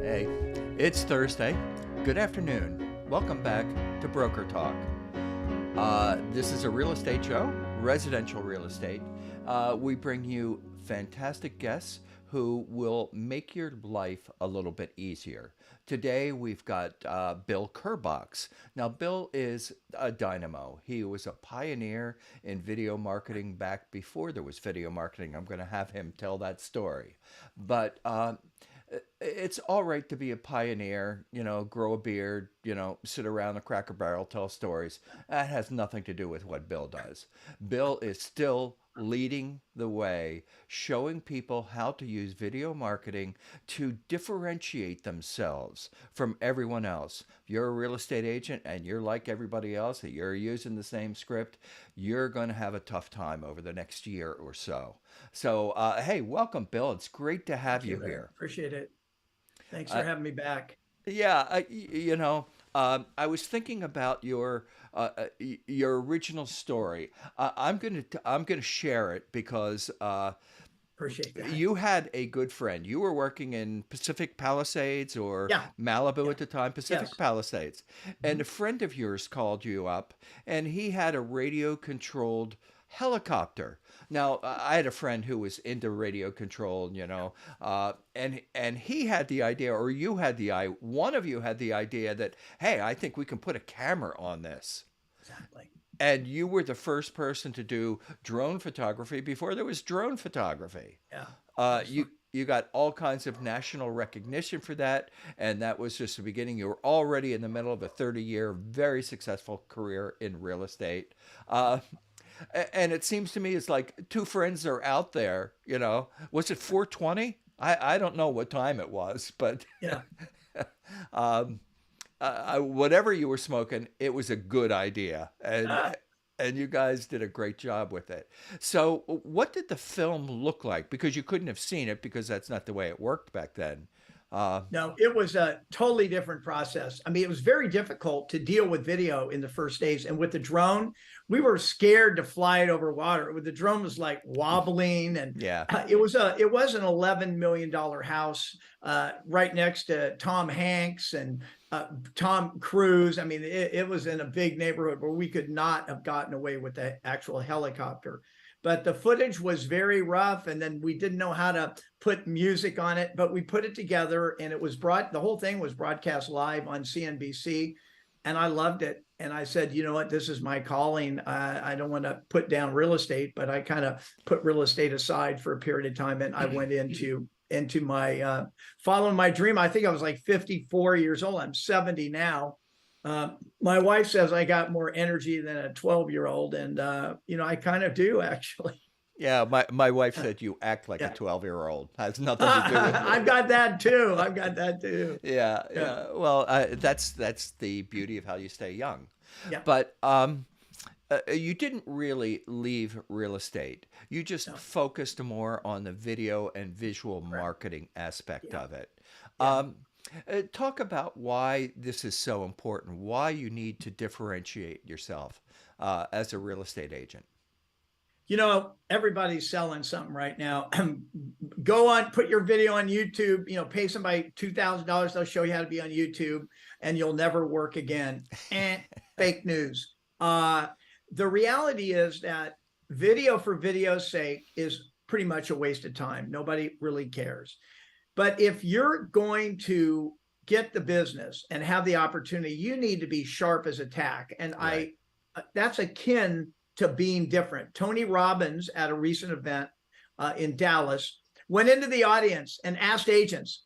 Hey, it's Thursday. Good afternoon. Welcome back to Broker Talk. This is a real estate show, residential real estate. We bring you fantastic guests who will make your life a little bit easier. Today we've got Bill Kerbox. Now, Bill is a dynamo. He was a pioneer in video marketing back before there was video marketing. I'm going to have him tell that story. But it's all right to be a pioneer, grow a beard, sit around a Cracker Barrel, tell stories. That has nothing to do with what Bill does. Bill is still leading the way, showing people how to use video marketing to differentiate themselves from everyone else. If you're a real estate agent and you're like everybody else, that you're using the same script, you're going to have a tough time over the next year or so. So, hey, welcome, Bill. It's great to have Thank you you, man. here. Appreciate it. Thanks for Uh, having me back. yeah, I was thinking about your original story. I'm gonna share it because Appreciate that. you had a good friend. You were working in Pacific Palisades or Yeah, Malibu yeah, at the time, Pacific yes. Palisades. And Mhm. a friend of yours called you up and he had a radio controlled helicopter. Now, I had a friend who was into radio control, and he had the idea, or you had one of you had the idea that, hey, I think we can put a camera on this. Exactly. And you were the first person to do drone photography before there was drone photography. Yeah, that Uh, was fun. you you got all kinds of national recognition for that, and that was just the beginning. You were already in the middle of a 30-year, very successful career in real estate. Uh, and it seems to me it's like two friends are out there. Was it 4:20? I don't know what time it was, but Yeah. um, whatever you were smoking, it was a good idea, and you guys did a great job with it. So, what did the film look like? Because you couldn't have seen it because that's not the way it worked back then. Uh, No, it was a totally different process. I mean, it was very difficult to deal with video in the first days. And with the drone, we were scared to fly it over water. With the drone was like wobbling, and yeah, it was an $11 million house right next to Tom Hanks and Tom Cruise. I mean, it was in a big neighborhood where we could not have gotten away with the actual helicopter. But the footage was very rough, and then we didn't know how to put music on it, but we put it together, and the whole thing was broadcast live on CNBC, and I loved it. And I said, you know what, this is my calling. I don't want to put down real estate, but I kind of put real estate aside for a period of time, and I went into my following my dream. I think I was like 54 years old. I'm 70 now. My wife says I got more energy than a 12-year-old, and I kind of do actually. yeah. My wife said you act like a Yeah, 12-year-old. Has nothing to do with I've it. got that too. I've got that too. Yeah, Yeah, yeah. Well, that's the beauty of how you stay young. yeah, But you didn't really leave real estate. You just no, focused more on the video and visual correct. marketing aspect Yeah, of it. yeah. Um, Talk about why this is so important, why you need to differentiate yourself as a real estate agent. Everybody's selling something right now. Go on, put your video on YouTube. Pay somebody $2,000. They'll show you how to be on YouTube, and you'll never work again. Fake news. The reality is that video for video's sake is pretty much a waste of time. Nobody really cares. But if you're going to get the business and have the opportunity, you need to be sharp as a tack. And Right. that's akin to being different. Tony Robbins at a recent event in Dallas went into the audience and asked agents,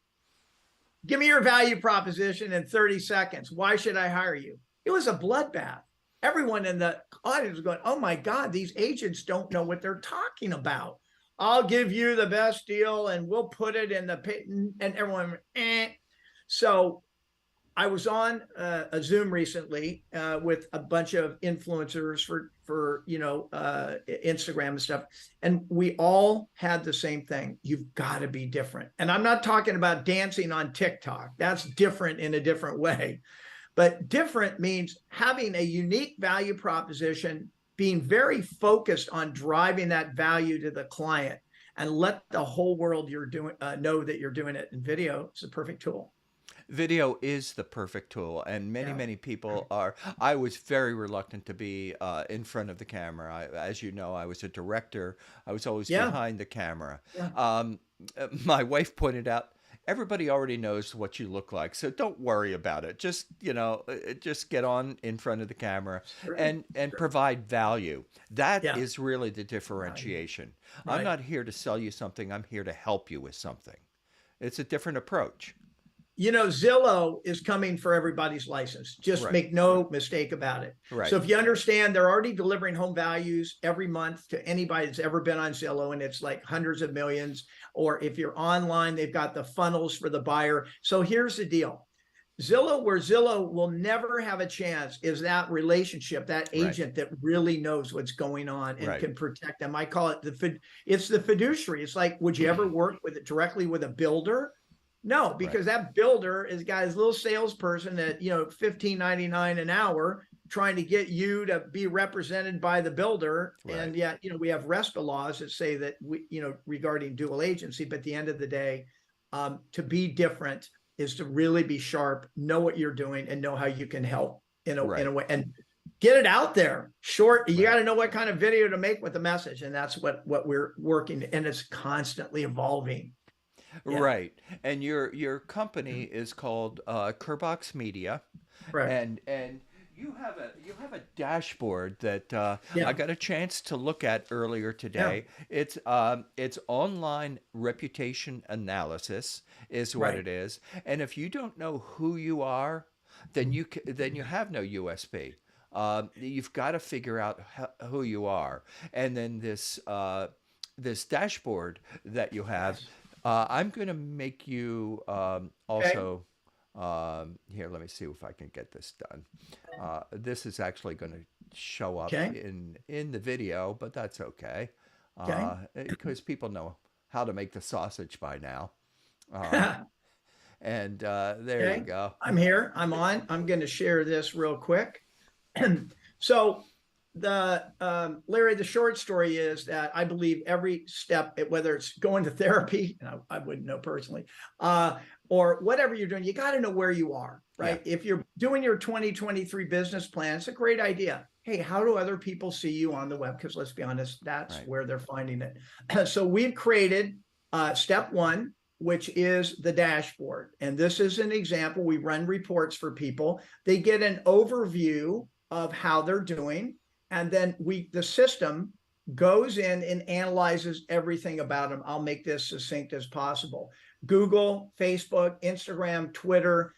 give me your value proposition in 30 seconds. Why should I hire you? It was a bloodbath. Everyone in the audience was going, oh my God, these agents don't know what they're talking about. I'll give you the best deal and we'll put it in the pit. And everyone, eh. So I was on a Zoom recently with a bunch of influencers for Instagram and stuff, and we all had the same thing. You've got to be different, and I'm not talking about dancing on TikTok. That's different in a different way, but different means having a unique value proposition, being very focused on driving that value to the client, and let the whole world you're doing know that you're doing it in video. It's a perfect tool. Video is the perfect tool, and many, Yeah. many people are. I was very reluctant to be in front of the camera. As you know, I was a director. I was always Yeah. behind the camera. Yeah. Um, my wife pointed out, everybody already knows what you look like, so don't worry about it. Just, just get on in front of the camera Sure. and Sure. provide value. That Yeah. is really the Right. differentiation. I'm Right. not here to sell you something. I'm here to help you with something. It's a different approach. Zillow is coming for everybody's license. Just Right. make no mistake about it. So Right. if you understand, they're already delivering home values every month to anybody that's ever been on Zillow, and it's like hundreds of millions. Or if you're online, they've got the funnels for the buyer. So here's the deal. Where Zillow will never have a chance is that relationship, that Right. agent that really knows what's going on and Right. can protect them. I call it it's the fiduciary. It's like, would you ever work with it directly with a builder? No, Right. because that builder has got his little salesperson at $15.99 an hour trying to get you to be represented by the builder. Right. And yet, we have RESPA laws that say that regarding dual agency. But at the end of the day, to be different is to really be sharp, know what you're doing, and know how you can help in a way, and get it out there. Short, you got to know what kind of video to make with the message, and that's what we're working, and it's constantly evolving. Yeah. Right. And your company is called Kerbox Media, Correct. and you have a dashboard that Yeah. I got a chance to look at earlier today. It's online reputation analysis is what Right. it is. And if you don't know who you are, then you have no USP. You've got to figure out who you are, and then this dashboard that you have. Yes. I'm going to make you Okay. also. Here, let me see if I can get this done. This is actually going to show up Okay. in the video, but that's okay Okay. because people know how to make the sausage by now. Uh, and there you Okay. go. I'm here. I'm on. I'm going to share this real quick. So Larry, the short story is that I believe every step, whether it's going to therapy, and I wouldn't know personally, or whatever you're doing, you got to know where you are, right? Yeah. If you're doing your 2023 business plan, it's a great idea. Hey, how do other people see you on the web? Because let's be honest, that's Right. where they're finding it. So we've created step one, which is the dashboard. And this is an example. We run reports for people. They get an overview of how they're doing. And then the system goes in and analyzes everything about them. I'll make this succinct as possible. Google, Facebook, Instagram, Twitter,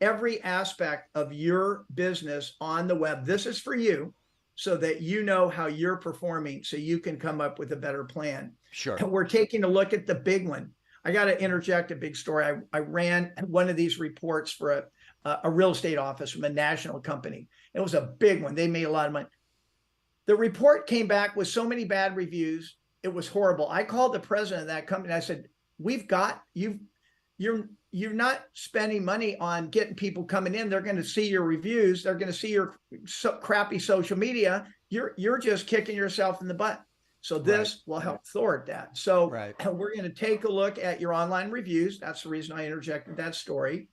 every aspect of your business on the web. This is for you so that you know how you're performing so you can come up with a better plan. Sure. And we're taking a look at the big one. I got to interject a big story. I ran one of these reports for a real estate office from a national company. It was a big one. They made a lot of money. The report came back with so many bad reviews. It was horrible. I called the president of that company. I said, "We've got you. You're not spending money on getting people coming in. They're going to see your reviews. They're going to see your crappy social media. You're just kicking yourself in the butt." So this will help thwart that. So we're going to take a look at your online reviews. That's the reason I interjected that story.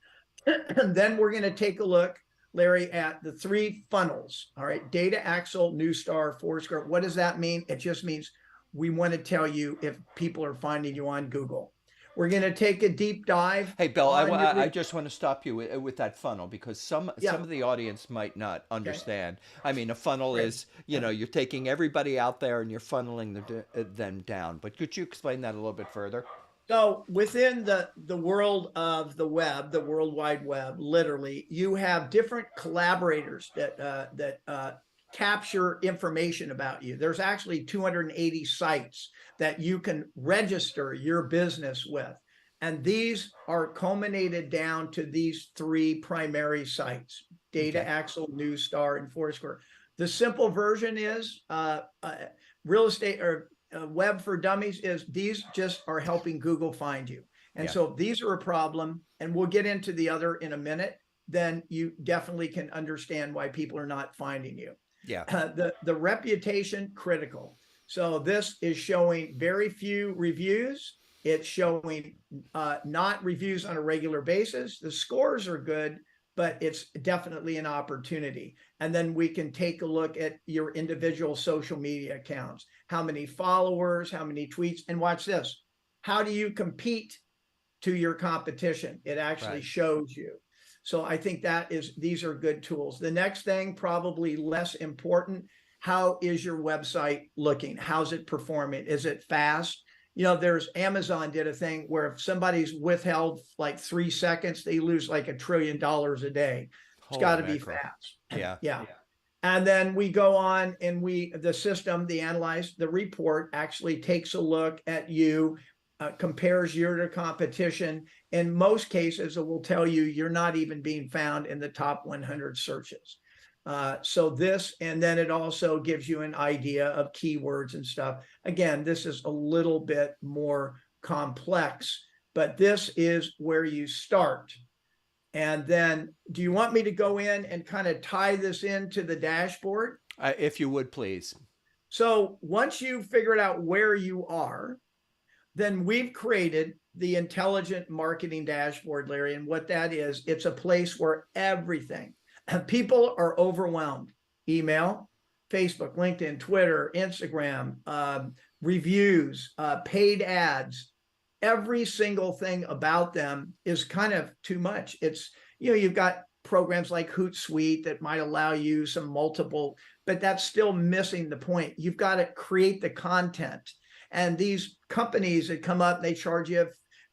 And then we're going to take a look, Larry, at the three funnels. All right. Data, Axle, Newstar, Foursquare. What does that mean? It just means we want to tell you if people are finding you on Google. We're going to take a deep dive. Hey, Bill, I just want to stop you with that funnel because some of the audience might not understand. Okay. I mean, a funnel is, you're taking everybody out there and you're funneling them down. But could you explain that a little bit further? So within the world of the web, the World Wide Web, literally, you have different collaborators that capture information about you. There's actually 280 sites that you can register your business with. And these are culminated down to these three primary sites: Data, Axle, Newstar, and Foursquare. The simple version is real estate or web for dummies is these just are helping Google find you. And so if these are a problem, and we'll get into the other in a minute, then you definitely can understand why people are not finding you. Yeah. The reputation critical. So this is showing very few reviews It's showing not reviews on a regular basis. The scores are good, but it's definitely an opportunity. And then we can take a look at your individual social media accounts, how many followers, how many tweets, and watch this. How do you compete to your competition? It actually shows you. So I think these are good tools. The next thing, probably less important, how is your website looking? How's it performing? Is it fast? There's Amazon did a thing where if somebody's withheld like 3 seconds, they lose like $1 trillion a day. It's got to be fast. Yeah. And then we go on and the report actually takes a look at you, compares you to competition. In most cases, it will tell you you're not even being found in the top 100 searches. And then it also gives you an idea of keywords and stuff. Again, this is a little bit more complex, but this is where you start. And then do you want me to go in and kind of tie this into the dashboard? If you would, please. So once you figured out where you are, then we've created the intelligent marketing dashboard, Larry. And what that is, it's a place where everything, people are overwhelmed. Email, Facebook, LinkedIn, Twitter, Instagram, reviews, paid ads, every single thing about them is kind of too much. It's, you've got programs like Hootsuite that might allow you some multiple, but that's still missing the point. You've got to create the content. And these companies that come up, they charge you a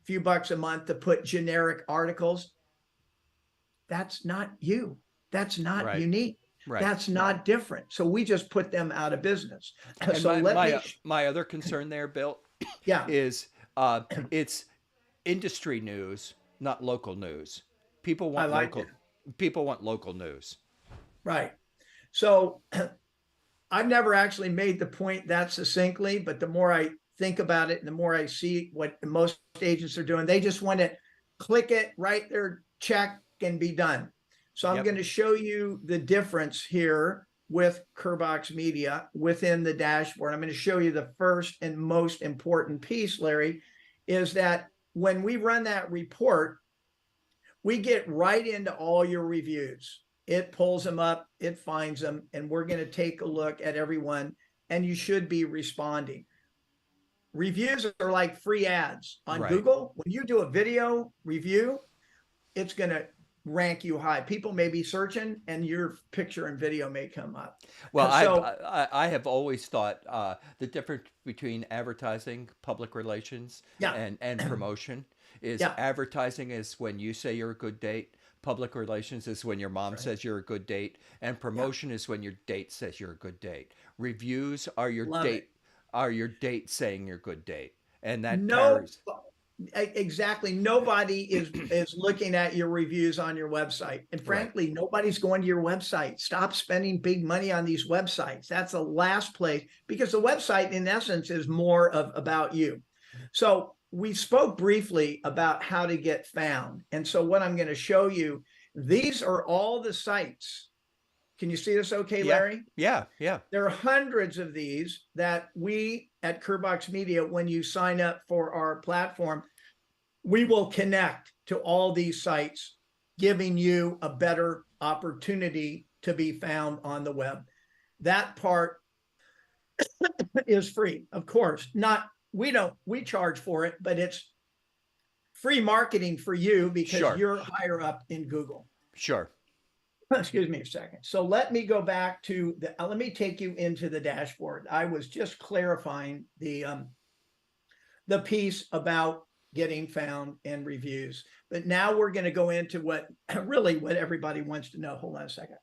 few bucks a month to put generic articles. That's not you. That's not unique. That's not different. So we just put them out of business. And so my other concern there, Bill, is it's industry news, not local news. People want local news. Right. So I've never actually made the point that succinctly, but the more I think about it and the more I see what most agents are doing, they just want to click it, write their check, and be done. So I'm going to show you the difference here with Kerbox Media within the dashboard. I'm going to show you the first and most important piece, Larry, is that when we run that report, we get right into all your reviews. It pulls them up, it finds them, and we're going to take a look at everyone, and you should be responding. Reviews are like free ads on Google. When you do a video review, it's going to rank you high. People may be searching and your picture and video may come up. Well, I have always thought the difference between advertising, public relations, and promotion is advertising is when you say you're a good date. Public relations is when your mom says you're a good date, and promotion is when your date says you're a good date. Reviews are your date saying you're a good date, and that carries. Exactly. Nobody is looking at your reviews on your website, and frankly, nobody's going to your website. Stop spending big money on these websites. That's the last place, because the website, in essence, is more about you. So we spoke briefly about how to get found. And so what I'm going to show you, these are all the sites. Can you see this okay, Larry? Yeah. There are hundreds of these that we at Kerbox Media, when you sign up for our platform, we will connect to all these sites, giving you a better opportunity to be found on the web. That part is free, of course. We charge for it, but it's free marketing for you because you're higher up in Google. Sure. Excuse me a second. So let me go back to let me take you into the dashboard. I was just clarifying the piece about getting found and reviews, but now we're going to go into what everybody wants to know. Hold on a second.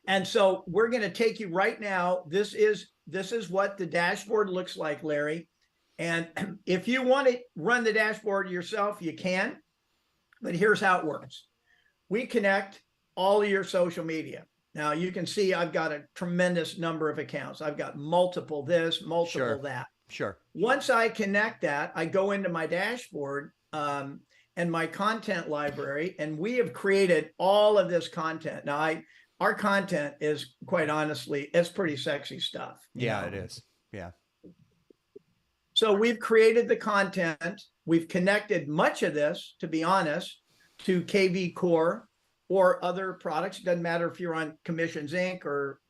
And so we're going to take you right now. This is what the dashboard looks like, Larry. And if you want to run the dashboard yourself, you can, but here's how it works. We connect all of your social media. Now you can see I've got a tremendous number of accounts. I've got multiple this, multiple that. Sure. Once I connect that, I go into my dashboard and my content library, and we have created all of this content. Now our content is, quite honestly, it's pretty sexy stuff. Yeah, it is. Yeah. So we've created the content. We've connected much of this, to be honest, to KV Core or other products. It doesn't matter if you're on Commissions Inc. or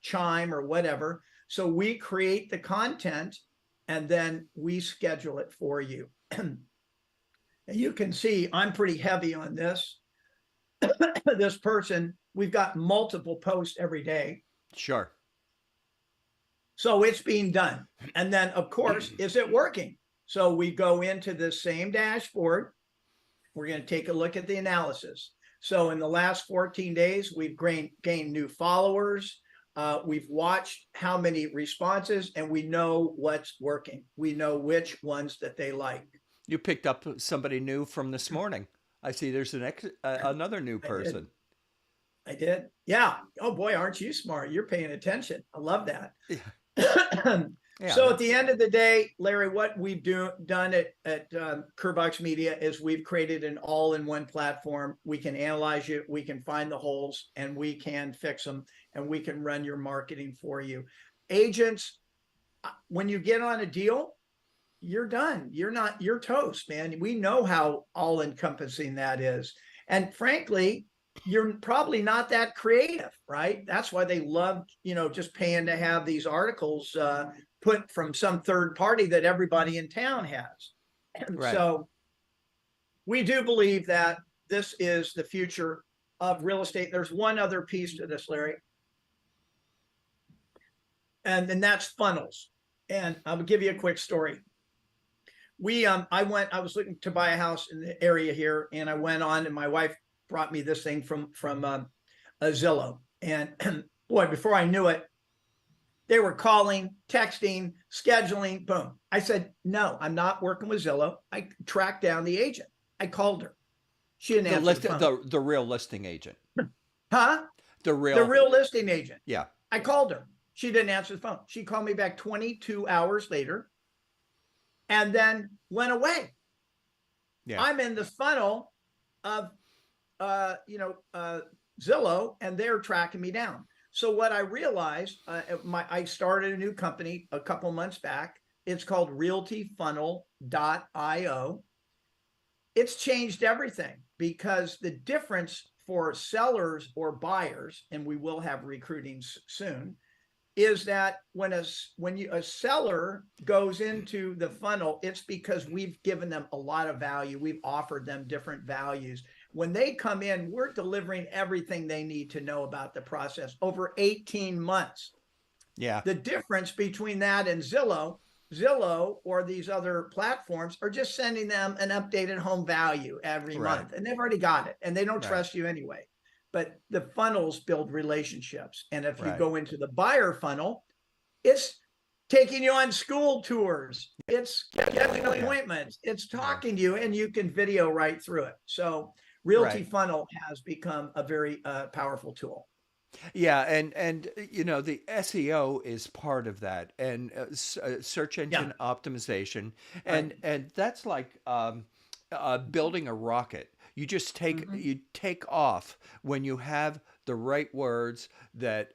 Chime or whatever. So we create the content and then we schedule it for you. And you can see I'm pretty heavy on this. This person, we've got multiple posts every day. Sure. So it's being done. And then, of course, is it working? So we go into the same dashboard. We're going to take a look at the analysis. So in the last 14 days, we've gained new followers. We've watched how many responses, and we know what's working. We know which ones that they like. You picked up somebody new from this morning. I see there's another new person. I did. Yeah. Oh boy, aren't you smart? You're paying attention. I love that. Yeah. Yeah, so at the end of the day, Larry, what we've done at Kerbox Media is we've created an all-in-one platform. We can analyze you, we can find the holes, and we can fix them, and we can run your marketing for you. Agents, when you get on a deal, you're done. You're toast, man. We know how all-encompassing that is. And frankly, you're probably not that creative, right? That's why they love, just paying to have these articles put from some third party that everybody in town has. And Right. so we do believe that this is the future of real estate. There's one other piece to this, Larry. And that's funnels. And I'll give you a quick story. I was looking to buy a house in the area here, and I went on, and my wife brought me this thing from Zillow. And boy, before I knew it, they were calling, texting, scheduling, boom. I said, no, I'm not working with Zillow. I tracked down the agent. I called her. She didn't answer the phone. The real listing agent. Huh? The real listing agent. Yeah. I called her. She didn't answer the phone. She called me back 22 hours later and then went away. Yeah. I'm in the funnel of Zillow, and they're tracking me down. So what I realized, I started a new company a couple months back. It's called realtyfunnel.io. It's changed everything, because the difference for sellers or buyers, and we will have recruiting soon, is that when a seller goes into the funnel, it's because we've given them a lot of value. We've offered them different values. When they come in, we're delivering everything they need to know about the process over 18 months. Yeah. The difference between that and Zillow or these other platforms are just sending them an updated home value every month, and they've already got it, and they don't trust you anyway. But the funnels build relationships. And if you go into the buyer funnel, it's taking you on school tours. It's getting appointments. It's talking to you, and you can video right through it. So Realty Funnel has become a very powerful tool. Yeah, and the SEO is part of that, and search engine optimization, and that's like building a rocket. You just take off when you have the right words that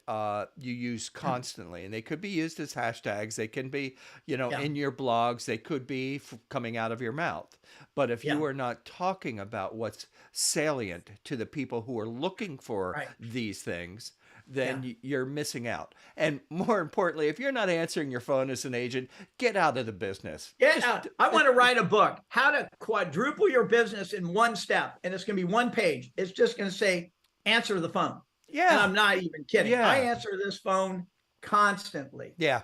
you use constantly, and they could be used as hashtags. They can be, in your blogs. They could be coming out of your mouth. But if you are not talking about what's salient to the people who are looking for these things, then you're missing out. And more importantly, if you're not answering your phone as an agent, get out of the business. I want to write a book, how to quadruple your business in one step. And it's going to be one page. It's just going to say, answer the phone. Yeah. And I'm not even kidding. Yeah. I answer this phone constantly. Yeah.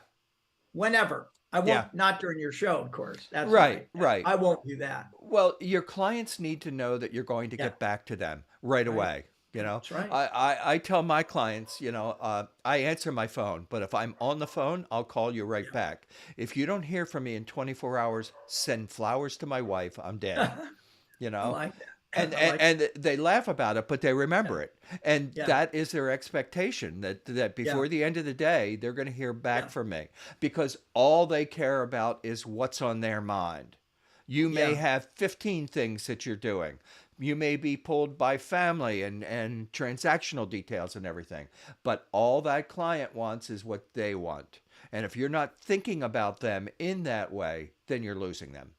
Whenever. I won't, not during your show, of course. That's right. I won't do that. Well, your clients need to know that you're going to get back to them right away. That's right. I tell my clients, I answer my phone, but if I'm on the phone, I'll call you right back. If you don't hear from me in 24 hours, send flowers to my wife. I'm dead. I like that. And they laugh about it, but they remember it. And that is their expectation, that before the end of the day, they're going to hear back from me, because all they care about is what's on their mind. You may have 15 things that you're doing. You may be pulled by family and transactional details and everything, but all that client wants is what they want. And if you're not thinking about them in that way, then you're losing them.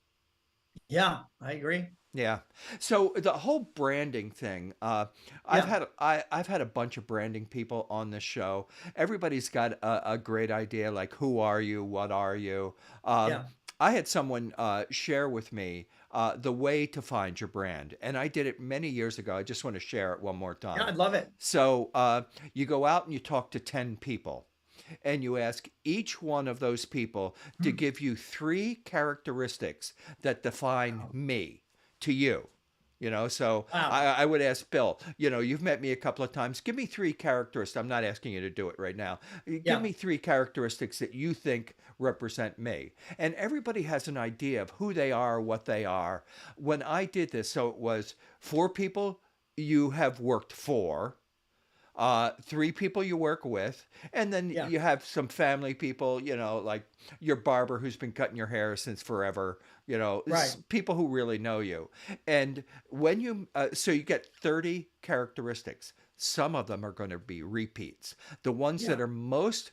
Yeah, I agree. Yeah. So the whole branding thing, Yeah, I've had a bunch of branding people on this show. Everybody's got a great idea, like who are you, what are you. Um, yeah, I had someone share with me the way to find your brand, and I did it many years ago. I just want to share it one more yeah. time. I'd love it. So you go out and you talk to 10 people, and you ask each one of those people to Hmm. give you three characteristics that define Wow. me to you. So Wow. I would ask Bill, you've met me a couple of times. Give me three characteristics. I'm not asking you to do it right now. Give Yeah, me three characteristics that you think represent me. And everybody has an idea of who they are, what they are. When I did this, so it was 4 people you have worked for, 3 people you work with, and then yeah, you have some family people, like your barber who's been cutting your hair since forever, right. people who really know you. And when so you get 30 characteristics. Some of them are going to be repeats. The ones that Yeah, are most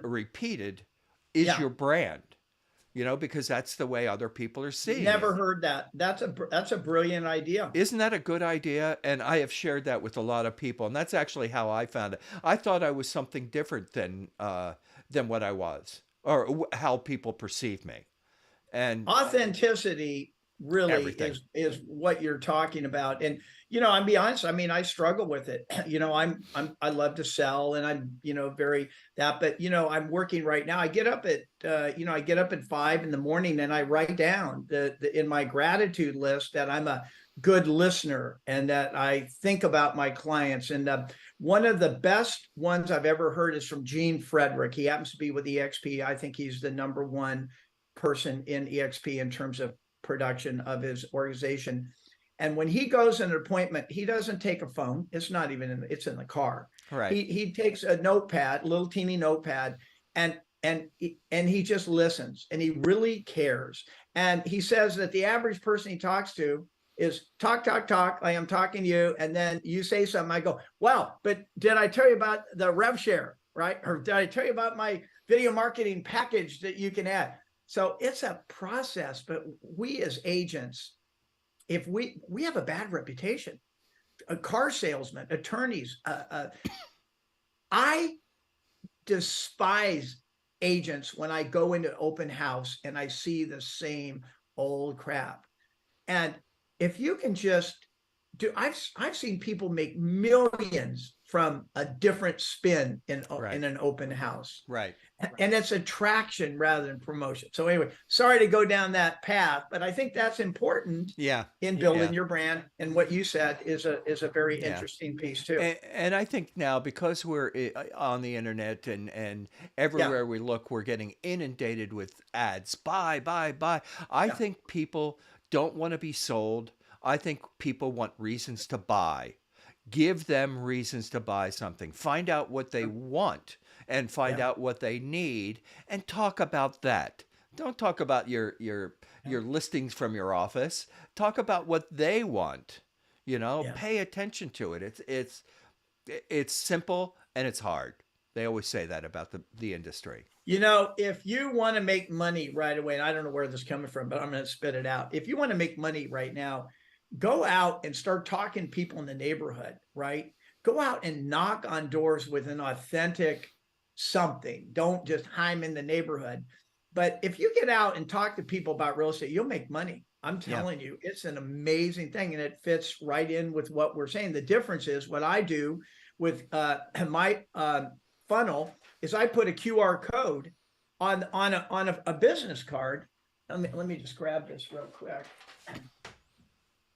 repeated is yeah. your brand, because that's the way other people are seeing Never you. heard that. That's a brilliant idea. Isn't that a good idea? And I have shared that with a lot of people, and that's actually how I found it. I thought I was something different than what I was, or how people perceive me, and Authenticity really everything. is what you're talking about. And I'll be honest, I mean, I struggle with it. I love to sell, and I'm very that, but I'm working right now. I get up at I get up at 5 in the morning, and I write down the in my gratitude list that I'm a good listener and that I think about my clients. And one of the best ones I've ever heard is from Gene Frederick. He happens to be with EXP. I think he's the number one person in EXP in terms of production of his organization. And when he goes in an appointment, he doesn't take a phone. It's not even it's in the car. Right. He takes a notepad, little teeny notepad, and he just listens, and he really cares. And he says that the average person he talks to is talk, talk, talk. I am talking to you, and then you say something. I go, well, but did I tell you about the rev share, right? Or did I tell you about my video marketing package that you can add? So it's a process, but we as agents, if we have a bad reputation, car salesmen, attorneys, I despise agents when I go into open house and I see the same old crap. And if you can just I've seen people make millions from a different spin Right. in an open house. Right. And it's attraction rather than promotion. So anyway, sorry to go down that path, but I think that's important Yeah. in building Yeah. your brand. And what you said is a very Yeah. interesting piece too. And I think now, because we're on the internet, and Yeah, everywhere we look, we're getting inundated with ads. Buy, buy, buy. I yeah, think people don't want to be sold. I think people want reasons to buy. Give them reasons to buy something. Find out what they want and find yeah, out what they need, and talk about that. Don't talk about your listings from your office. Talk about what they want. yeah. Pay attention to it. It's simple and it's hard. They always say that about the industry. If you want to make money right away, and I don't know where this is coming from, but I'm going to spit it out. If you want to make money right now, go out and start talking to people in the neighborhood, right? Go out and knock on doors with an authentic something. Don't just hi, I'm in the neighborhood. But if you get out and talk to people about real estate, you'll make money. I'm Yeah. telling you, it's an amazing thing, and it fits right in with what we're saying. The difference is what I do with my funnel is I put a QR code on a business card. Let me just grab this real quick.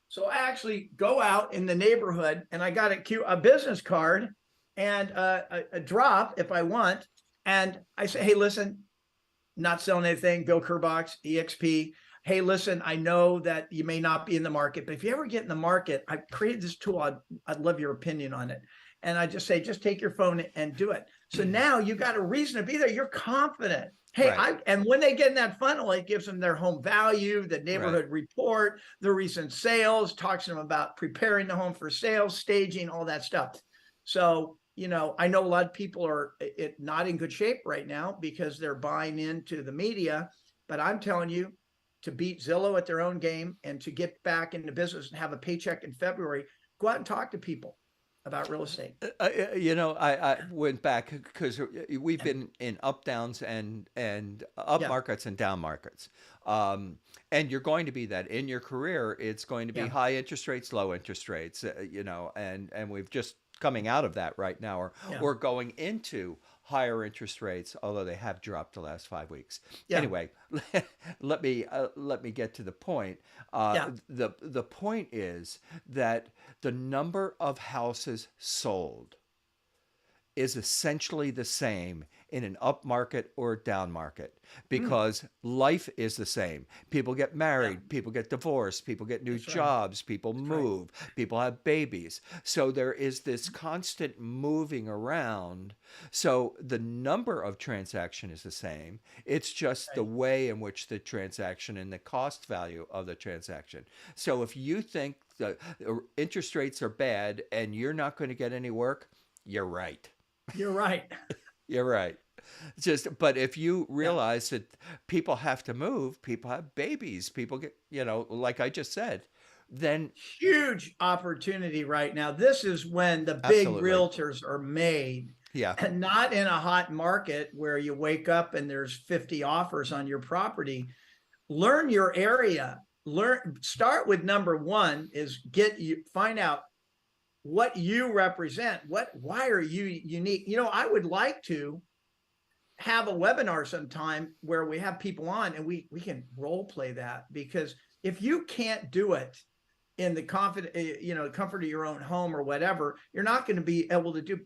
So I actually go out in the neighborhood, and I got a business card and a drop if I want, and I say, hey, listen, not selling anything. Bill Kerbox, EXP. Hey, listen, I know that you may not be in the market, but if you ever get in the market, I've created this tool. I'd love your opinion on it. And I just say, just take your phone and do it. So now you got a reason to be there. You're confident. Hey, Right. and when they get in that funnel, it gives them their home value, the Right. neighborhood report, the recent sales, talks to them about preparing the home for sales, staging, all that stuff. So I know a lot of people are not in good shape right now because they're buying into the media, but I'm telling you, to beat Zillow at their own game and to get back into business and have a paycheck in February, go out and talk to people about real estate. I went back because we've been in up downs and up Yeah, markets and down markets. And you're going to be that in your career. It's going to be yeah, high interest rates, low interest rates, and we've just coming out of that right now, yeah, or going into higher interest rates, although they have dropped the last 5 weeks. yeah, Anyway, let me get to the point. yeah. The point is that the number of houses sold is essentially the same in an up market or down market Mm, because life is the same. People get yeah, married, people get divorced, people get new that's right. jobs, people That's right. move, people have babies. So there is this constant moving around. So the number of transaction is the same. It's just the Right. way in which the transaction and the cost value of the transaction. So if you think the interest rates are bad and you're not going to get any work, you're right. You're right. You're right. Just, but if you Yeah. realize that people have to move, people have babies, people get, like I just said, then Huge opportunity right now. This is when the big absolutely. realtors are made, Yeah. and not in a hot market where you wake up and there's 50 offers on your property. Learn your area. Start with number one is find out what you represent. Why are you unique? I would like to have a webinar sometime where we have people on and we can role play that, because if you can't do it in the comfort of your own home or whatever, you're not going to be able to do.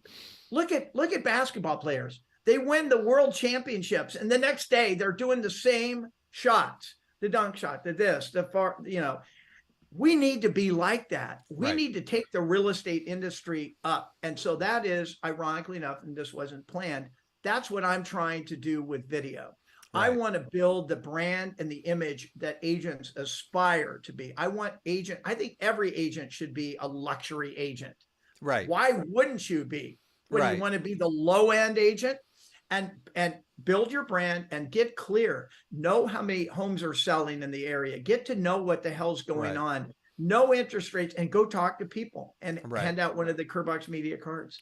Look at basketball players. They win the world championships and the next day they're doing the same shots, the dunk shot, the this, the far, we need to be like that. We Right. need to take the real estate industry up. And so that is, ironically enough, and this wasn't planned, that's what I'm trying to do with video. I Right. want to build the brand and the image that agents aspire to be. I think every agent should be a luxury agent. Right. Why wouldn't you be? What do you Right. want to be, the low end agent? And build your brand and get clear. Know how many homes are selling in the area. Get to know what the hell's going Right. on. No interest rates, and go talk to people and Right. hand out one of the Kerbox Media cards.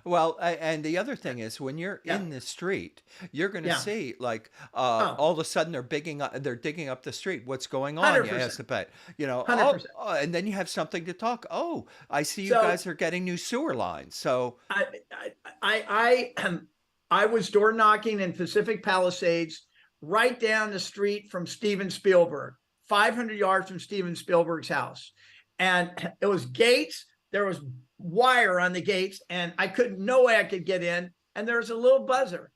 Well, and the other thing is when you're Yeah, in the street, you're going to yeah. see like Oh, all of a sudden they're digging up the street. What's going on? You ask 100%. the pet, 100%. and then you have something to talk. Oh, I see you So guys are getting new sewer lines. So I I was door knocking in Pacific Palisades, right down the street from Steven Spielberg, 500 yards from Steven Spielberg's house. And it was gates. There was wire on the gates, and no way I could get in. And there was a little buzzer.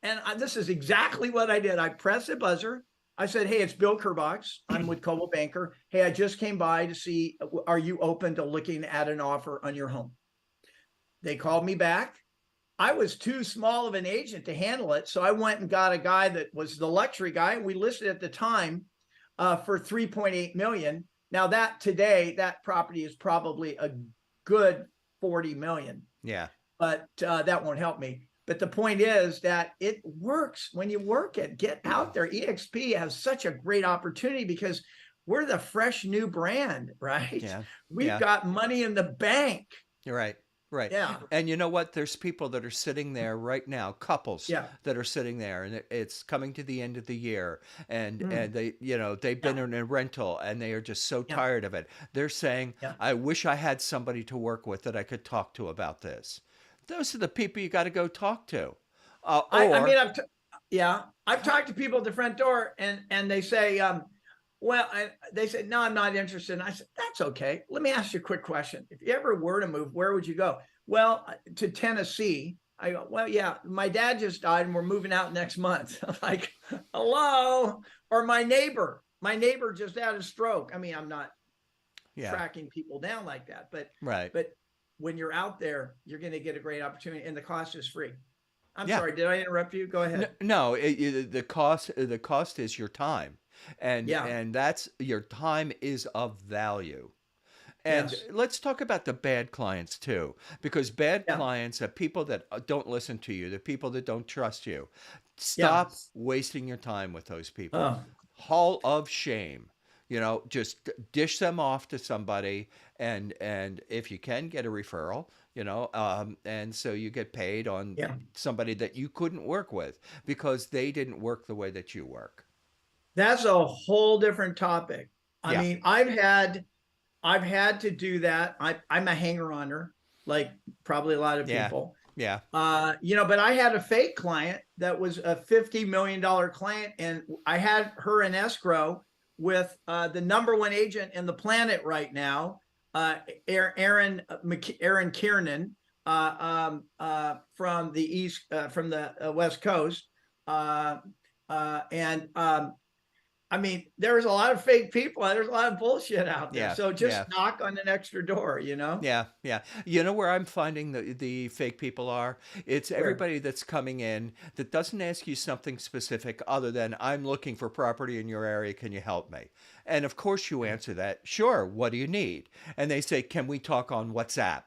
And this is exactly what I did. I pressed the buzzer. I said, "Hey, it's Bill Kerbox. I'm with Coldwell Banker. Hey, I just came by to see, are you open to looking at an offer on your home?" They called me back. I was too small of an agent to handle it. So I went and got a guy that was the luxury guy. We listed at the time for 3.8 million. Now that property is probably a good 40 million, yeah, but that won't help me. But the point is that it works when you work it. Get out there. EXP has such a great opportunity because we're the fresh new brand, right? yeah, We've yeah. got money in the bank. You're right. Right. Yeah. And you know what? There's people that are sitting there right now, couples Yeah. that are sitting there, and it's coming to the end of the year, and Mm, they've been yeah. in a rental and they are just so Yeah. tired of it. They're saying, Yeah. "I wish I had somebody to work with that I could talk to about this." Those are the people you got to go talk to. I mean, Or I've talked to people at the front door, and they say, well, they said, "No, I'm not interested." And I said, "That's okay. Let me ask you a quick question. If you ever were to move, where would you go?" "Well, to Tennessee." I go, "Well, yeah, my dad just died and we're moving out next month." I'm like, hello. Or my neighbor just had a stroke. I mean, I'm not yeah, tracking people down like that, but right. but when you're out there, you're going to get a great opportunity, and the cost is free. I'm Yeah. sorry, did I interrupt you? Go No, ahead. no, the cost is your time. And Yeah. that's your time is of value. And Yes. let's talk about the bad clients too, because bad Yeah. clients are people that don't listen to you, the people that don't trust you. Yeah. Stop wasting your time with those people. Oh, Hall of shame. Just dish them off to somebody, and if you can, get a referral. And so you get paid on yeah. somebody that you couldn't work with because they didn't work the way that you work. That's a whole different topic. I Yeah, mean, I've had to do that. I'm a hanger-oner, like probably a lot of yeah, people. yeah, But I had a fake client that was a $50 million client, and I had her in escrow with the number one agent in the planet right now, Aaron Kiernan, from the West Coast. And I mean, there's a lot of fake people. There's a lot of bullshit out there. yeah, So just yeah. knock on an extra door. Yeah, yeah. You know where I'm finding the fake people are? It's Where? everybody that's coming in that doesn't ask you something specific other than I'm looking for property in your area. Can you help me? And of course you answer that. Sure. What do you need? And they say, can we talk on WhatsApp?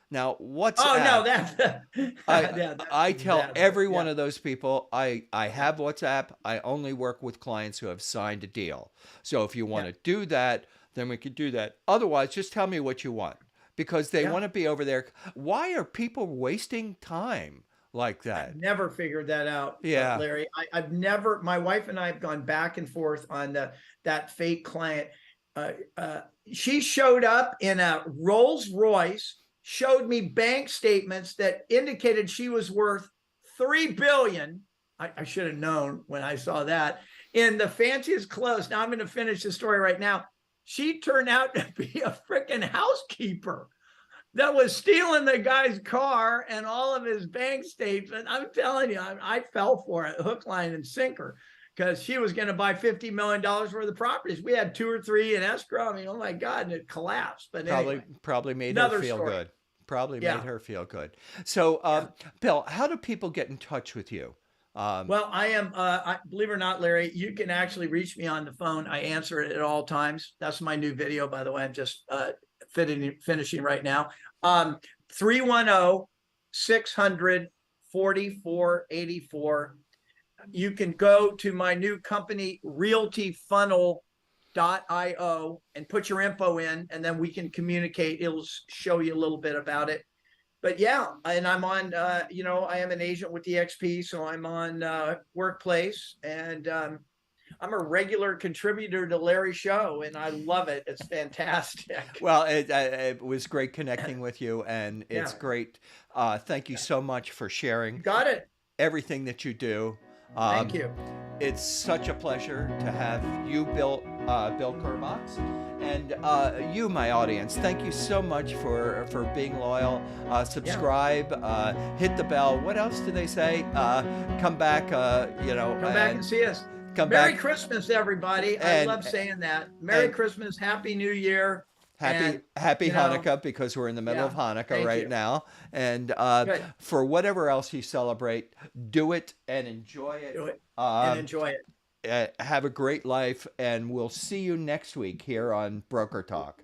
Now, Oh no, WhatsApp, that's I yeah, that's I even tell bad. But every one yeah, of those people I have WhatsApp. I only work with clients who have signed a deal. So if you want yeah, to do that, then we could do that. Otherwise, just tell me what you want because they yeah. want to be over there. Why are people wasting time like I've that? never figured that out, Yeah. Larry. I've never. My wife and I have gone back and forth on that fake client. Uh, uh, she showed up in a Rolls Royce, showed me bank statements that indicated she was worth $3 billion. I should have known when I saw that in the fanciest clothes. Now I'm going to finish the story right now. She turned out to be a freaking housekeeper that was stealing the guy's car and all of his bank statements. I'm telling you, I fell for it, hook, line, and sinker, because she was going to buy $50 million worth of properties. We had two or three in escrow. I mean, oh my God, and it collapsed. But Probably anyway, probably made her another feel story. good. Probably made Yeah. her feel good. So, Yeah. Bill, how do people get in touch with you? Um, Well, believe it or not, Larry, you can actually reach me on the phone. I answer it at all times. That's my new video, by the way. I'm just finishing right now. 310 600 4484. You can go to my new company, realtyfunnel.io, and put your info in, and then we can communicate. It'll show you a little bit about it. But yeah, and I'm on, I am an agent with DXP, so I'm on Workplace, and I'm a regular contributor to Larry's show, and I love it. It's fantastic. Well, it was great connecting with you, and it's Yeah, great. Thank you so much for sharing you got it. everything that you do. Thank Um, you. it's such a pleasure to have you, Bill Kerbox, and you, my audience. Thank you so much for being loyal. Yeah, Subscribe, hit the bell. What else do they say? Come back, come back and see us. come Merry back Christmas, everybody. I and love saying that. Merry and Christmas, Happy New Year, happy and happy you know, Hanukkah because we're in the middle yeah. of Hanukkah Thank right you. now. And Good. for whatever else you celebrate, do it and enjoy it. Do it and Um, enjoy it. have a great life, and we'll see you next week here on Broker Talk.